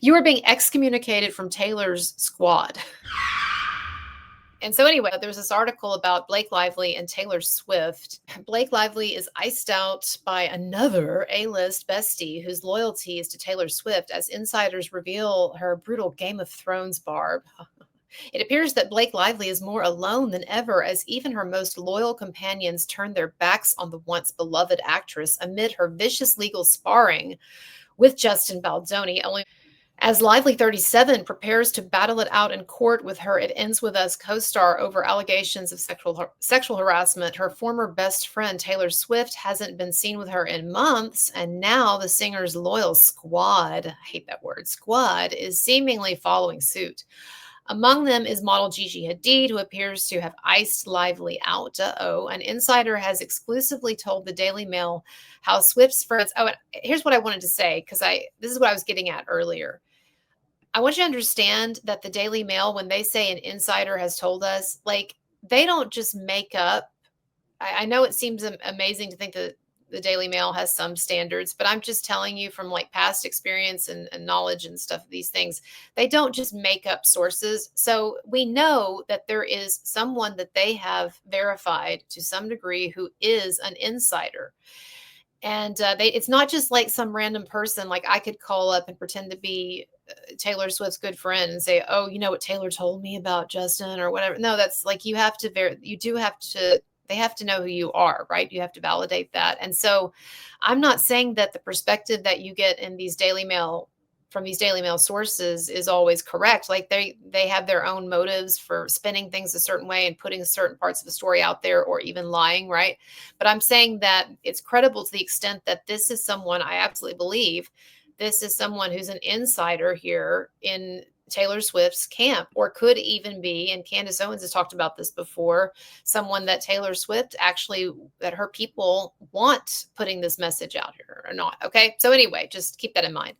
You are being excommunicated from Taylor's squad. And so anyway, there's this article about Blake Lively and Taylor Swift. Blake Lively is iced out by another A-list bestie whose loyalty is to Taylor Swift as insiders reveal her brutal Game of Thrones barb. It appears that Blake Lively is more alone than ever as even her most loyal companions turn their backs on the once beloved actress amid her vicious legal sparring with Justin Baldoni. As Lively 37 prepares to battle it out in court with her It Ends With Us co-star over allegations of sexual harassment, her former best friend Taylor Swift hasn't been seen with her in months, and now the singer's loyal squad, I hate that word, squad, is seemingly following suit. Among them is model Gigi Hadid, who appears to have iced Lively out. An insider has exclusively told the Daily Mail how Swift's friends. Oh, and here's what I wanted to say, because this is what I was getting at earlier. I want you to understand that the Daily Mail, when they say an insider has told us, like, they don't just make up. I know it seems amazing to think that the Daily Mail has some standards, but I'm just telling you from like past experience and knowledge and stuff, these things, they don't just make up sources. So we know that there is someone that they have verified to some degree who is an insider. And it's not just like some random person, like I could call up and pretend to be Taylor Swift's good friend and say, oh, you know what Taylor told me about Justin or whatever. No, that's like, you have to, they have to know who you are, right? You have to validate that. And so I'm not saying that the perspective that you get in these Daily Mail from these Daily Mail sources is always correct. Like they have their own motives for spinning things a certain way and putting certain parts of the story out there or even lying, right? But I'm saying that it's credible to the extent that this is someone, I absolutely believe this is someone who's an insider here in Taylor Swift's camp, or could even be, and Candace Owens has talked about this before, someone that Taylor Swift actually, that her people want putting this message out here or not. Okay. So anyway, just keep that in mind.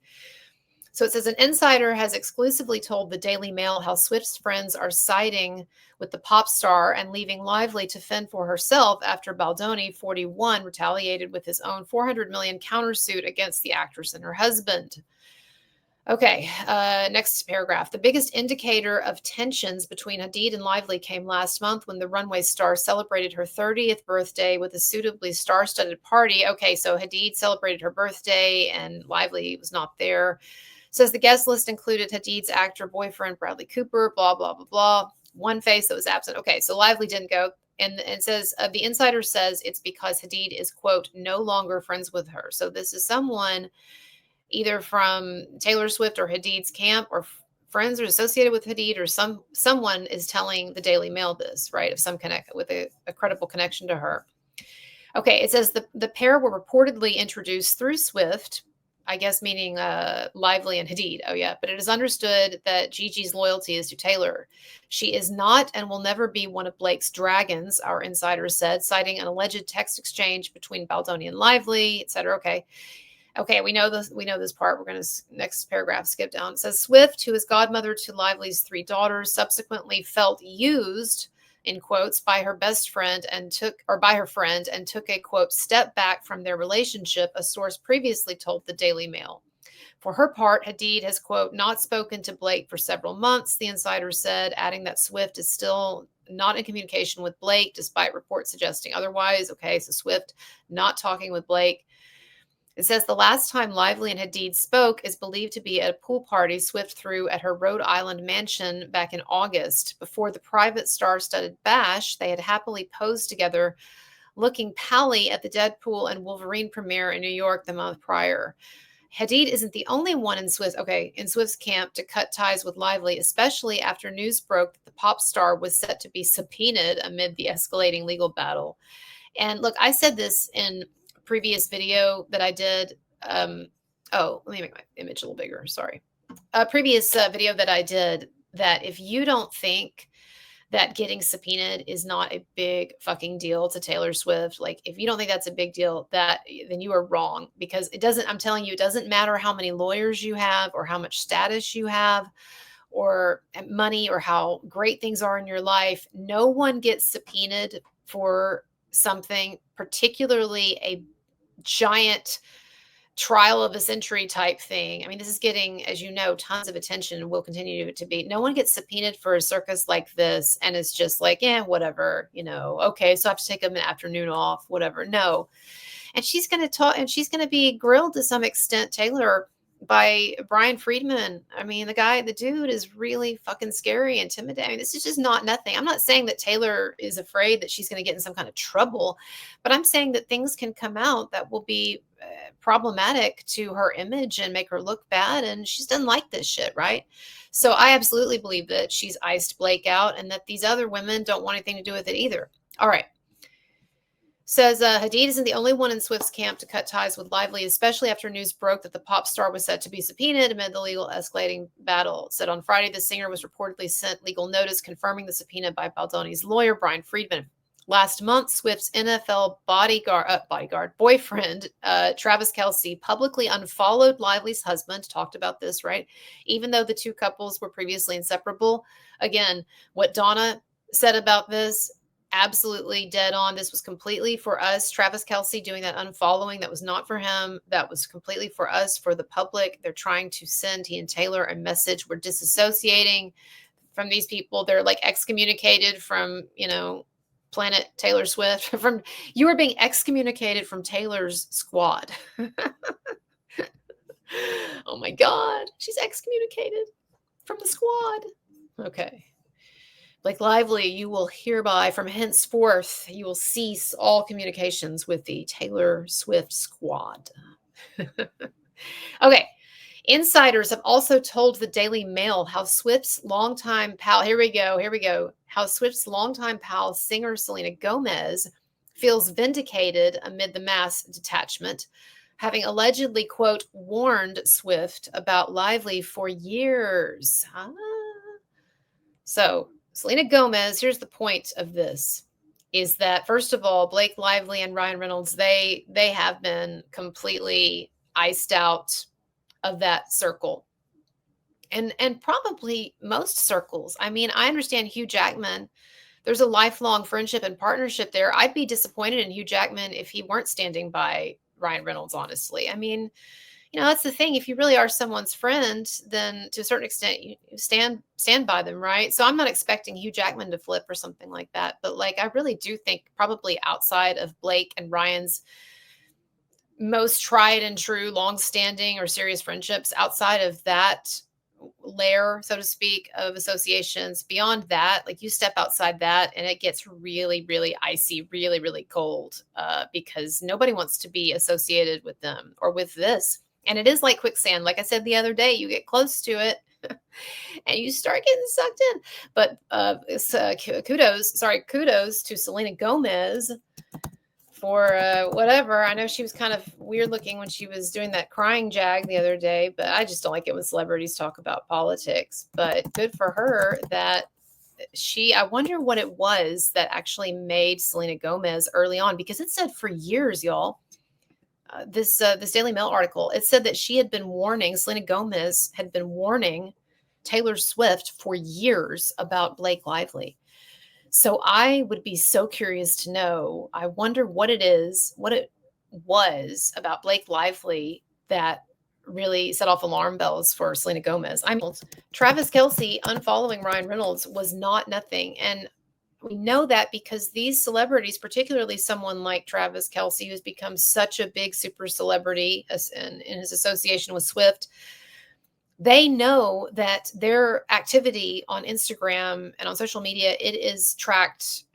So it says an insider has exclusively told the Daily Mail how Swift's friends are siding with the pop star and leaving Lively to fend for herself after Baldoni, 41, retaliated with his own $400 million countersuit against the actress and her husband. Okay, next paragraph. The biggest indicator of tensions between Hadid and Lively came last month when the runway star celebrated her 30th birthday with a suitably star-studded party. Okay, so Hadid celebrated her birthday and Lively was not there. Says the guest list included Hadid's actor boyfriend, Bradley Cooper, blah, blah, blah, blah. One face that was absent. Okay, so Lively didn't go. And says, the insider says it's because Hadid is, quote, no longer friends with her. So this is someone either from Taylor Swift or Hadid's camp or friends or associated with Hadid, or someone is telling the Daily Mail this, right? Of some connect with a credible connection to her. Okay, it says the pair were reportedly introduced through Swift, I guess meaning Lively and Hadid. Oh, yeah. But it is understood that Gigi's loyalty is to Taylor. She is not and will never be one of Blake's dragons, our insider said, citing an alleged text exchange between Baldoni and Lively, et cetera. Okay, we know this part. We're going to, next paragraph, skip down. It says, Swift, who is godmother to Lively's 3 daughters, subsequently felt used, in quotes, by her best friend and took a, quote, step back from their relationship, a source previously told the Daily Mail. For her part, Hadid has, quote, not spoken to Blake for several months, the insider said, adding that Swift is still not in communication with Blake, despite reports suggesting otherwise. Okay, so Swift not talking with Blake. It says the last time Lively and Hadid spoke is believed to be at a pool party Swift threw at her Rhode Island mansion back in August. Before the private star-studded bash, they had happily posed together, looking pally at the Deadpool and Wolverine premiere in New York the month prior. Hadid isn't the only one in Swift's camp to cut ties with Lively, especially after news broke that the pop star was set to be subpoenaed amid the escalating legal battle. And look, I said this in previous video that I did. Let me make my image a little bigger. Sorry. A previous video that I did, that if you don't think that getting subpoenaed is not a big fucking deal to Taylor Swift, like if you don't think that's a big deal, then you are wrong, because I'm telling you, it doesn't matter how many lawyers you have or how much status you have or money or how great things are in your life. No one gets subpoenaed for something, particularly a giant trial of the century type thing. I mean, this is getting, as you know, tons of attention and will continue to be. No one gets subpoenaed for a circus like this and is just like, yeah, whatever, okay, so I have to take an afternoon off, whatever. No. And she's going to talk and she's going to be grilled to some extent, Taylor, by Brian Friedman. I mean, the dude is really fucking scary, intimidating. I mean, this is just not nothing. I'm not saying that Taylor is afraid that she's going to get in some kind of trouble, but I'm saying that things can come out that will be problematic to her image and make her look bad. And she doesn't like this shit, right? So I absolutely believe that she's iced Blake out and that these other women don't want anything to do with it either. All right. Says Hadid isn't the only one in Swift's camp to cut ties with Lively, especially after news broke that the pop star was set to be subpoenaed amid the legal escalating battle. Said on Friday, the singer was reportedly sent legal notice confirming the subpoena by Baldoni's lawyer, Brian Friedman. Last month, Swift's NFL boyfriend, Travis Kelce, publicly unfollowed Lively's husband. Talked about this, right? Even though the two couples were previously inseparable. Again, what Donna said about this, absolutely dead on. This was completely for us. Travis Kelce doing that unfollowing, that was not for him. That was completely for us, for the public. They're trying to send he and Taylor a message. We're disassociating from these people. They're like excommunicated from, Planet Taylor Swift. You are being excommunicated from Taylor's squad. Oh my God. She's excommunicated from the squad. Okay. Blake Lively, you will hereby, from henceforth, you will cease all communications with the Taylor Swift squad. Okay. Insiders have also told the Daily Mail how Swift's longtime pal, here we go, how Swift's longtime pal, singer Selena Gomez, feels vindicated amid the mass detachment, having allegedly, quote, warned Swift about Lively for years. So, Selena Gomez, here's the point of this, is that, first of all, Blake Lively and Ryan Reynolds, they have been completely iced out of that circle. And probably most circles. I mean, I understand Hugh Jackman. There's a lifelong friendship and partnership there. I'd be disappointed in Hugh Jackman if he weren't standing by Ryan Reynolds, honestly. I mean, that's the thing. If you really are someone's friend, then to a certain extent, you stand by them, right? So I'm not expecting Hugh Jackman to flip or something like that. But I really do think probably outside of Blake and Ryan's most tried and true, long-standing or serious friendships, outside of that layer, so to speak, of associations, beyond that, you step outside that and it gets really, really icy, really, really cold, because nobody wants to be associated with them or with this. And it is like quicksand. Like I said the other day, you get close to it and you start getting sucked in. But kudos to Selena Gomez for whatever. I know she was kind of weird looking when she was doing that crying jag the other day, but I just don't like it when celebrities talk about politics. But good for her that I wonder what it was that actually made Selena Gomez early on, because it said for years, y'all, this Daily Mail article, it said that Selena Gomez had been warning Taylor Swift for years about Blake Lively. So I would be so curious to know. I wonder what it was about Blake Lively that really set off alarm bells for Selena Gomez. Travis Kelce unfollowing Ryan Reynolds was not nothing. And we know that because these celebrities, particularly someone like Travis Kelce, who's become such a big super celebrity in his association with Swift, they know that their activity on Instagram and on social media, it is tracked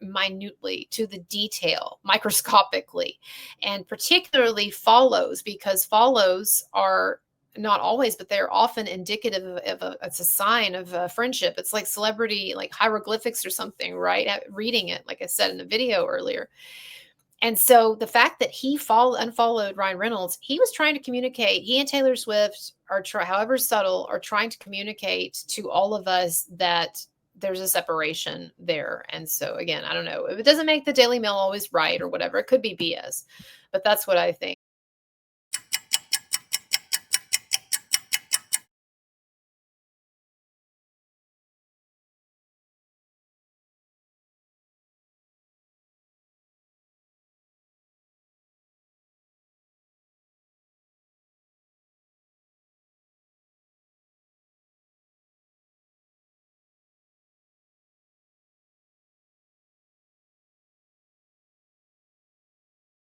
minutely to the detail, microscopically, and particularly follows, because follows are not always, but they're often indicative of it's a sign of a friendship. It's like celebrity, like hieroglyphics or something, right? Reading it, like I said in the video earlier. And so the fact that he unfollowed Ryan Reynolds, he was trying to communicate. He and Taylor Swift are, however subtle, are trying to communicate to all of us that there's a separation there. And so, again, I don't know. It doesn't make the Daily Mail always right or whatever. It could be BS. But that's what I think.